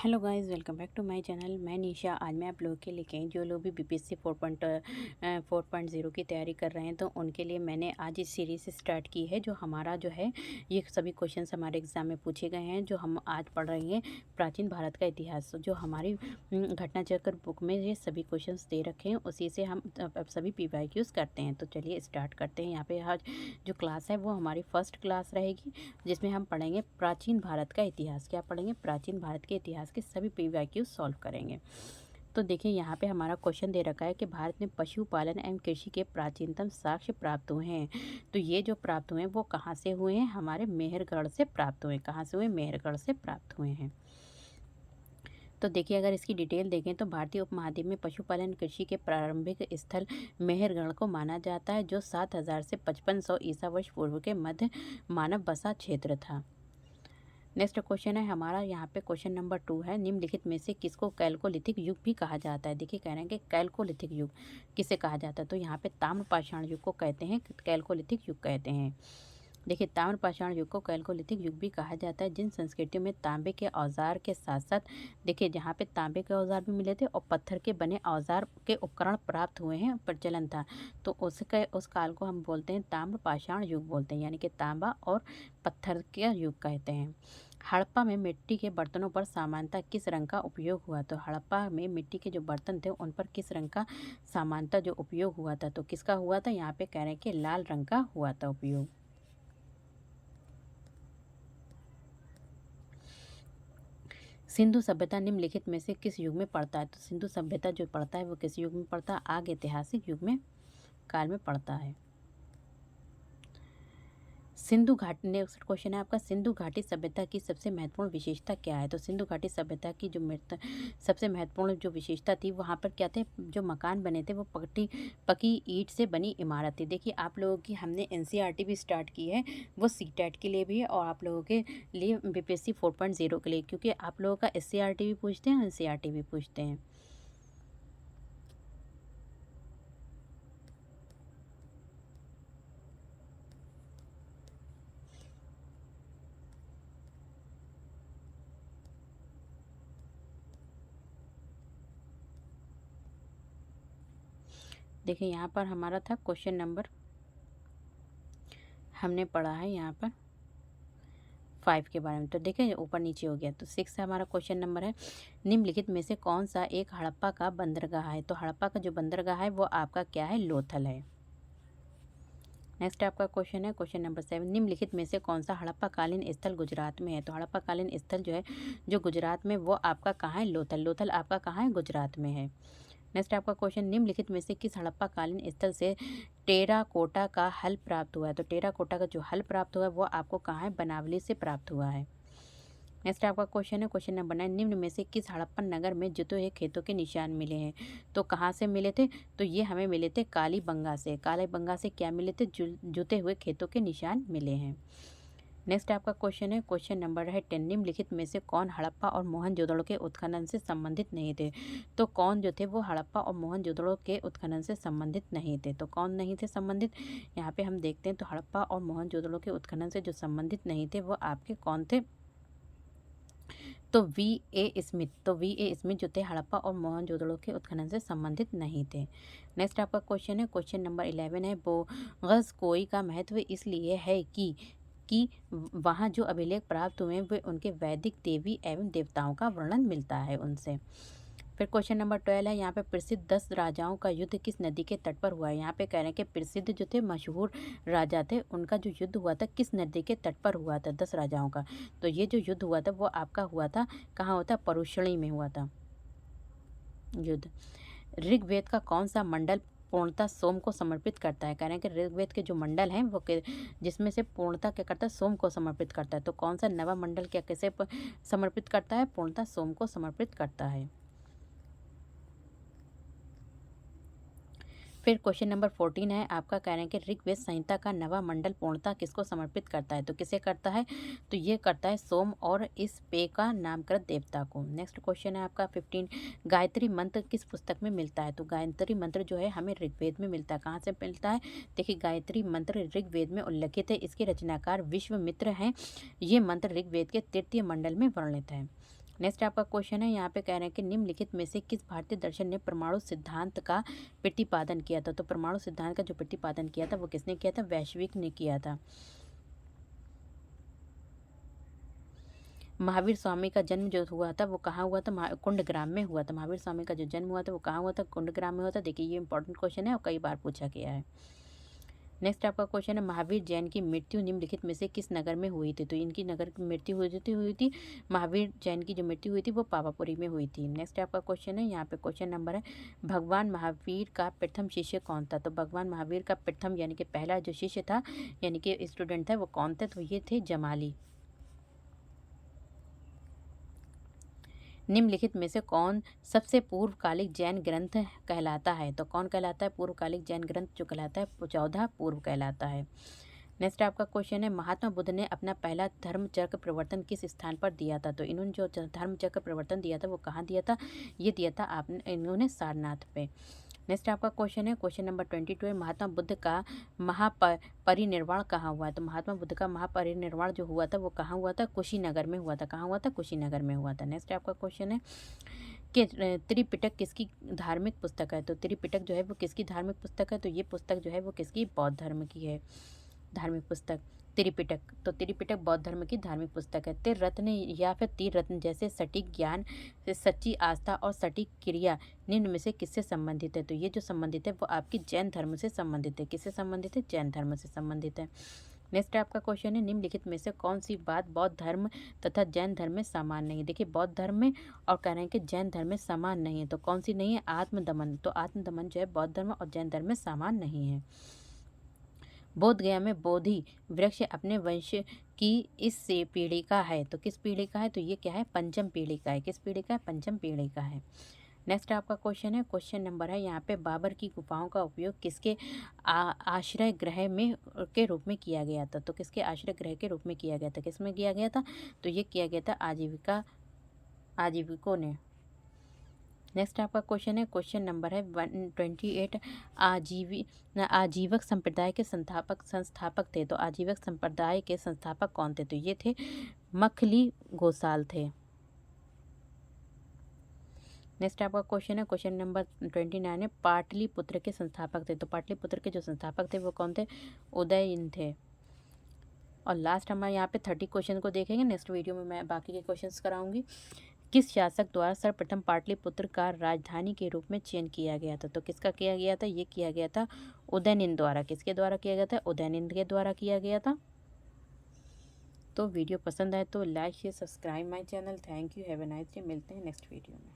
Hello guys, welcome back to my channel. मैं निशा। आज मैं आप लोगों के लेके आई, जो लोग भी बीपीएससी 4.0 की तैयारी कर रहे हैं तो उनके लिए मैंने आज इस सीरीज़ स्टार्ट की है। जो हमारा जो है ये सभी क्वेश्चंस हमारे एग्ज़ाम में पूछे गए हैं। जो हम आज पढ़ रहे हैं प्राचीन भारत का इतिहास, जो हमारी घटनाचक्र बुक में ये सभी क्वेश्चंस दे रखे हैं, उसी से हम अब सभी पीवाईक्यूज करते हैं। तो चलिए स्टार्ट करते हैं। यहाँ पे आज जो क्लास है वो हमारी फर्स्ट क्लास रहेगी, जिसमें हम पढ़ेंगे प्राचीन भारत का इतिहास। क्या पढ़ेंगे? प्राचीन भारत के इतिहास के सभी पीवाईक्यू सॉल्व करेंगे। तो देखिए यहाँ पे हमारा क्वेश्चन दे रखा है कि भारत में पशुपालन एवं कृषि के प्राचीनतम साक्ष्य प्राप्त हुए हैं। तो ये जो प्राप्त हुए हैं वो कहाँ से हुए हैं? हमारे मेहरगढ़ से प्राप्त हुए। कहाँ से हुए? मेहरगढ़ से प्राप्त हुए हैं। तो देखिए अगर इसकी डिटेल देखें तो भारतीय उपमहाद्वीप में पशुपालन कृषि के प्रारंभिक स्थल मेहरगढ़ को माना जाता है, जो 7000 से 5500 ईसा वर्ष पूर्व के मध्य मानव बसा क्षेत्र था। नेक्स्ट क्वेश्चन है हमारा, यहाँ पे क्वेश्चन नंबर 2 है, निम्नलिखित में से किसको कैल्कोलिथिक युग भी कहा जाता है? देखिए कह रहे हैं कि कैल्कोलिथिक युग किसे कहा जाता है? तो यहाँ पे ताम्रपाषाण युग को कहते हैं, कैल्कोलिथिक युग कहते हैं। देखिए ताम्रपाषाण युग को कैल्कोलिथिक युग भी कहा जाता है, जिन संस्कृतियों में तांबे के औजार के साथ साथ, देखिए जहाँ पे तांबे के औजार भी मिले थे और पत्थर के बने औजार के उपकरण प्राप्त हुए हैं, प्रचलन था, तो उस काल को हम बोलते हैं ताम्रपाषाण युग बोलते हैं, यानी कि तांबा और पत्थर के युग कहते हैं। हड़प्पा में मिट्टी के बर्तनों पर सामान्यतः किस रंग का उपयोग हुआ? तो हड़प्पा में मिट्टी के जो बर्तन थे उन पर किस रंग का सामान्यतः जो उपयोग हुआ था? तो किसका हुआ था? यहाँ पे कह रहे हैं कि लाल रंग का हुआ था उपयोग। सिंधु सभ्यता निम्नलिखित में से किस युग में पड़ता है? तो सिंधु सभ्यता जो पड़ता है वो किस युग में पड़ता है? आग ऐतिहासिक युग में काल में पड़ता है। सिंधु घाटी, नेक्स्ट क्वेश्चन है आपका, सिंधु घाटी सभ्यता की सबसे महत्वपूर्ण विशेषता क्या है? तो सिंधु घाटी सभ्यता की जो सबसे महत्वपूर्ण जो विशेषता थी, वहाँ पर क्या थे? जो मकान बने थे वो पकी ईंट से बनी इमारत थी। देखिए आप लोगों की हमने एनसीईआरटी भी स्टार्ट की है, वो सीटेट के लिए भी है और आप लोगों के लिए बीपीएससी 4.0 के लिए, क्योंकि आप लोगों का एससीईआरटी भी पूछते हैं, एनसीईआरटी भी पूछते हैं। देखिए यहाँ पर हमारा था क्वेश्चन नंबर, हमने पढ़ा है यहाँ पर 5 के बारे में। तो देखिए ऊपर नीचे हो गया। तो 6 हमारा क्वेश्चन नंबर है, निम्नलिखित में से कौन सा एक हड़प्पा का बंदरगाह है? तो हड़प्पा का जो बंदरगाह है वो आपका क्या है? लोथल है। नेक्स्ट आपका क्वेश्चन है क्वेश्चन नंबर 7, निम्नलिखित में से कौन सा हड़प्पा कालीन स्थल गुजरात में है? तो हड़प्पा कालीन स्थल जो है जो गुजरात में, वो आपका कहाँ है? लोथल। लोथल आपका कहाँ है? गुजरात में है। नेक्स्ट आपका क्वेश्चन, निम्नलिखित में से किस हड़प्पा कालीन स्थल से टेराकोटा का हल प्राप्त हुआ है? तो टेराकोटा का जो हल प्राप्त हुआ है वो आपको कहाँ है? बनावली से प्राप्त हुआ है। नेक्स्ट आपका क्वेश्चन है क्वेश्चन नंबर 9, निम्न में से किस हड़प्पन नगर में जुते हुए खेतों के निशान मिले हैं? तो कहाँ से मिले थे? तो ये हमें मिले थे कालीबंगा से। कालीबंगा से क्या मिले थे? जुते हुए खेतों के निशान मिले हैं। नेक्स्ट आपका क्वेश्चन है क्वेश्चन नंबर है 10, निम्नलिखित में से कौन हड़प्पा और मोहनजोदड़ो के उत्खनन से संबंधित नहीं थे? तो कौन जो थे वो हड़प्पा और मोहनजोदड़ो के उत्खनन से संबंधित नहीं थे? तो कौन नहीं थे संबंधित? यहाँ पे हम देखते हैं तो हड़प्पा और मोहनजोदड़ो के उत्खनन से जो संबंधित नहीं थे वो आपके कौन थे? तो वी.ए. स्मिथ। तो वी.ए. स्मिथ जो थे हड़प्पा और मोहनजोदड़ो के उत्खनन से संबंधित नहीं थे। नेक्स्ट आपका क्वेश्चन है क्वेश्चन नंबर 11 है, बोगस का महत्व इसलिए है कि वहाँ जो अभिलेख प्राप्त हुए हैं वे उनके वैदिक देवी एवं देवताओं का वर्णन मिलता है उनसे। फिर क्वेश्चन नंबर 12 है, यहाँ पे प्रसिद्ध 10 राजाओं का युद्ध किस नदी के तट पर हुआ है? यहाँ पे कह रहे हैं कि प्रसिद्ध जो थे मशहूर राजा थे उनका जो युद्ध हुआ था किस नदी के तट पर हुआ था 10 राजाओं का? तो ये जो युद्ध हुआ था वो आपका हुआ था कहाँ? होता परुषणी में हुआ था युद्ध। ऋग्वेद का कौन सा मंडल पूर्णतः सोम को समर्पित करता है? कह रहे हैं कि ऋग्वेद के जो मंडल हैं वो जिसमें से पूर्णतः क्या करता है? सोम को समर्पित करता है। तो कौन सा नवा मंडल क्या किसे समर्पित करता है? पूर्णतः सोम को समर्पित करता है। फिर क्वेश्चन नंबर 14 है आपका, कह रहे हैं कि ऋग्वेद संहिता का नवा मंडल पूर्णतः किसको समर्पित करता है? तो किसे करता है? तो ये करता है सोम और इस पे का नामकृत देवता को। नेक्स्ट क्वेश्चन है आपका 15, गायत्री मंत्र किस पुस्तक में मिलता है? तो गायत्री मंत्र जो है हमें ऋग्वेद में मिलता है। कहाँ से मिलता है? देखिए गायत्री मंत्र ऋग्वेद में उल्लेखित है, इसके रचनाकार विश्वामित्र हैं। ये मंत्र ऋग्वेद के तृतीय मंडल में वर्णित है। नेक्स्ट आपका क्वेश्चन है, यहाँ पे कह रहे हैं कि निम्नलिखित में से किस भारतीय दर्शन ने परमाणु सिद्धांत का प्रतिपादन किया था। तो परमाणु सिद्धांत का जो प्रतिपादन किया था वो किसने किया था, वैश्विक ने किया था। महावीर स्वामी का जन्म जो हुआ था वो कहाँ हुआ था, कुंडग्राम में हुआ था। महावीर स्वामी का जो जन्म हुआ था वो कहाँ हुआ था, कुंडग्राम में हुआ था। देखिए ये इंपॉर्टेंट क्वेश्चन है और कई बार पूछा गया है। नेक्स्ट आपका क्वेश्चन है, महावीर जैन की मृत्यु निम्नलिखित में से किस नगर में हुई थी। तो इनकी नगर की मृत्यु हुई थी महावीर जैन की जो मृत्यु हुई थी वो पावापुरी में हुई थी। नेक्स्ट आपका क्वेश्चन है, यहाँ पे क्वेश्चन नंबर है, भगवान महावीर का प्रथम शिष्य कौन था। तो भगवान महावीर का प्रथम यानी कि पहला जो शिष्य था यानी कि स्टूडेंट था वो कौन थे, तो ये थे जमाली। निम्नलिखित में से कौन सबसे पूर्वकालिक जैन ग्रंथ कहलाता है। तो कौन कहलाता है पूर्वकालिक जैन ग्रंथ, जो कहलाता है 14 पूर्व कहलाता है। नेक्स्ट आपका क्वेश्चन है, महात्मा बुद्ध ने अपना पहला धर्म चक्र प्रवर्तन किस स्थान पर दिया था। तो इन्होंने जो धर्म चक्र प्रवर्तन दिया था वो कहाँ दिया था, ये दिया था आपने इन्होंने सारनाथ पे। नेक्स्ट आपका क्वेश्चन है, क्वेश्चन नंबर 22 है, महात्मा बुद्ध का महापरिनिर्वाण कहाँ हुआ है। तो महात्मा बुद्ध का महापरिनिर्वाण जो हुआ था वो कहाँ हुआ था, कुशीनगर में हुआ था। कहाँ हुआ था, कुशीनगर में हुआ था। नेक्स्ट आपका क्वेश्चन है कि त्रिपिटक किसकी धार्मिक पुस्तक है। तो त्रिपिटक जो है वो किसकी धार्मिक पुस्तक है, तो ये पुस्तक जो है वो किसकी, बौद्ध धर्म की है धार्मिक पुस्तक त्रिपिटक। तो त्रिपिटक बौद्ध धर्म की धार्मिक पुस्तक है। त्रिरत्न या फिर त्रिरत्न जैसे सटीक ज्ञान, सच्ची आस्था और सटीक क्रिया निम्न में से किससे संबंधित है। तो ये जो संबंधित है वो आपकी जैन धर्म से संबंधित है। किससे संबंधित है, जैन धर्म से संबंधित है। नेक्स्ट आपका क्वेश्चन है, निम्नलिखित में से कौन सी बात बौद्ध धर्म तथा जैन धर्म में समान नहीं है। देखिए बौद्ध धर्म में और कह रहे हैं कि जैन धर्म में समान नहीं है, तो कौन सी नहीं है, आत्मदमन। तो आत्मदमन जो है बौद्ध धर्म और जैन धर्म में समान नहीं है। बोध गया में बोधि वृक्ष अपने वंश की इस पीढ़ी का है। तो किस पीढ़ी का है, तो ये क्या है, पंचम पीढ़ी का है। किस पीढ़ी का है, पंचम पीढ़ी का है। नेक्स्ट आपका क्वेश्चन है, क्वेश्चन नंबर है यहाँ पे, बाबर की गुफाओं का उपयोग किसके आश्रय गृह में के रूप में किया गया था। तो किसके आश्रय गृह के रूप में किया गया था, किसमें किया गया था, तो ये किया गया था आजीविकों ने। नेक्स्ट आपका क्वेश्चन है, क्वेश्चन नंबर है 128, आजीवक संप्रदाय के संस्थापक थे। तो आजीवक संप्रदाय के संस्थापक कौन थे, तो ये थे मखली गोसाल थे। नेक्स्ट आपका क्वेश्चन है, क्वेश्चन नंबर 29 है, पाटलिपुत्र के संस्थापक थे। तो पाटलिपुत्र के जो संस्थापक थे वो कौन थे, उदयन थे। और लास्ट हमारे यहाँ पे 30 क्वेश्चन को देखेंगे। नेक्स्ट वीडियो में मैं बाकी के क्वेश्चंस कराऊंगी। किस शासक द्वारा सर्वप्रथम पाटलिपुत्र का राजधानी के रूप में चयन किया गया था। तो किसका किया गया था, ये किया गया था उदयनिंद द्वारा। किसके द्वारा किया गया था, उदयनिंद के द्वारा किया गया था। तो वीडियो पसंद आए तो like share subscribe my channel. Thank you, have a nice day. मिलते हैं नेक्स्ट वीडियो में।